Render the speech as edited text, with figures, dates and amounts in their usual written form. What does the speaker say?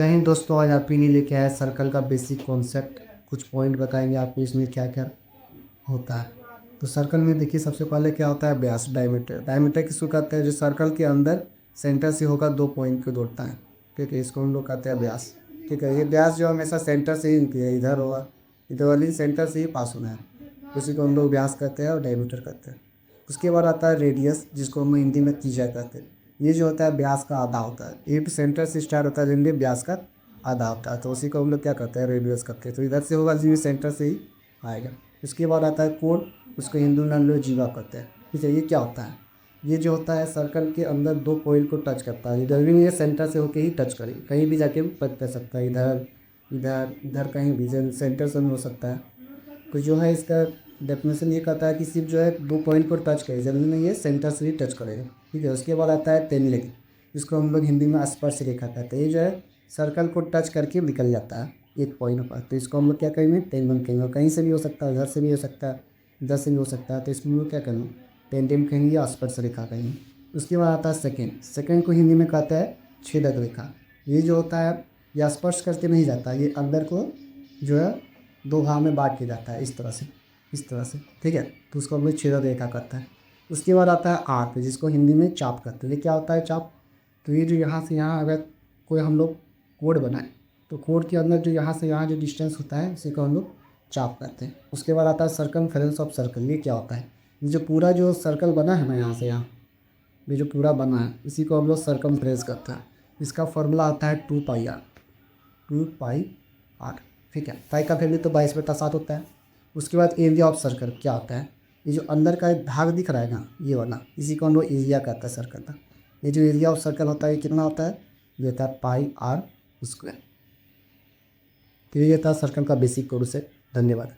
कहीं दोस्तों, आज आप ही नहीं लेके आए सर्कल का बेसिक कॉन्सेप्ट। कुछ पॉइंट बताएंगे आपको इसमें क्या क्या होता है। तो सर्कल में देखिए, सबसे पहले क्या होता है, व्यास। डायमीटर डायमीटर किसको कहते हैं? जो सर्कल के अंदर सेंटर से होकर 2 पॉइंट को जोड़ता है। ठीक है, इसको हम लोग कहते हैं व्यास। ठीक है, ये व्यास जो हमेशा सेंटर से ही निकले है, इधर होगा, इधर वाली सेंटर से ही पास होना है, उसी को हम लोग व्यास कहते हैं और डायमीटर कहते हैं। उसके बाद आता है रेडियस, जिसको हम हिंदी में त्रिज्या कहते हैं। ये जो होता है व्यास का आधा होता है। ये भी सेंटर से स्टार्ट होता है, जिनमें व्यास का आधा होता है, तो उसी को हम लोग क्या कहते हैं, रेडियस कहते हैं। तो इधर से होगा, जी सेंटर से ही आएगा। उसके बाद आता है कोण, उसको हिंदू में हम लोग जीवा कहते हैं। ठीक है, ये क्या होता है? ये जो होता है सर्कल के अंदर 2 पॉइंट को टच करता है। इधर भी ये सेंटर से होके ही टच करे, कहीं भी जाके टच कर सकता है, इधर इधर इधर कहीं भी सेंटर से भी हो सकता है। तो जो है इसका डेफिनेशन ये कहता है कि सिर्फ जो है 2 पॉइंट को टच करे, जल्दी में ये सेंटर से ही टच करेगा। ठीक है, उसके बाद आता है पेनलेग, जिसको हम लोग हिंदी में स्पर्श रेखा कहते हैं। ये जो है सर्कल को टच करके निकल जाता है एक पॉइंट पर, तो इसको हम लोग क्या कहेंगे, टेंडन कहेंगे। और कहीं से भी हो सकता है, उधर से भी हो सकता है, इधर से भी हो सकता है, तो इसमें हम लोग क्या कहेंगे, टेंडेम कहेंगे या स्पर्श रेखा कहेंगे। उसके बाद आता है सेकेंड। सेकेंड को हिंदी में कहता है छेदक रेखा। ये जो होता है, यह स्पर्श करके नहीं जाता, ये अंदर को जो है 2 भाग में बांट के जाता है, इस तरह से, इस तरह से। ठीक है, तो उसको हम लोग छेदक रेखा करता है। उसके बाद आता है आर्क, जिसको हिंदी में चाप करते हैं। ये क्या होता है, चाप? तो ये जो यहाँ से यहाँ अगर कोई हम लोग कोड बनाए, तो कोड के अंदर जो यहाँ से यहाँ जो डिस्टेंस होता है, उसी को हम लोग चाप करते हैं। उसके बाद आता है सर्कमफेरेंस ऑफ सर्कल। ये क्या होता है? ये जो पूरा जो सर्कल बना है ना, यहाँ से यहाँ, ये जो पूरा बना है, इसी को हम लोग सर्कमफ्रेंस करते हैं। इसका फॉर्मूला आता है 2πr, 2πr। ठीक है, पाई का वैल्यू तो 22/7 होता है। उसके बाद एरिया ऑफ सर्कल क्या होता है? ये जो अंदर का एक भाग दिख रहा है ना, ये वाला, इसी को हम लोग एरिया कहते हैं सर्कल का। ये जो एरिया ऑफ सर्कल होता है, ये कितना होता है? ये होता है πr²। तो ये था सर्कल का बेसिक कोर्स है। धन्यवाद।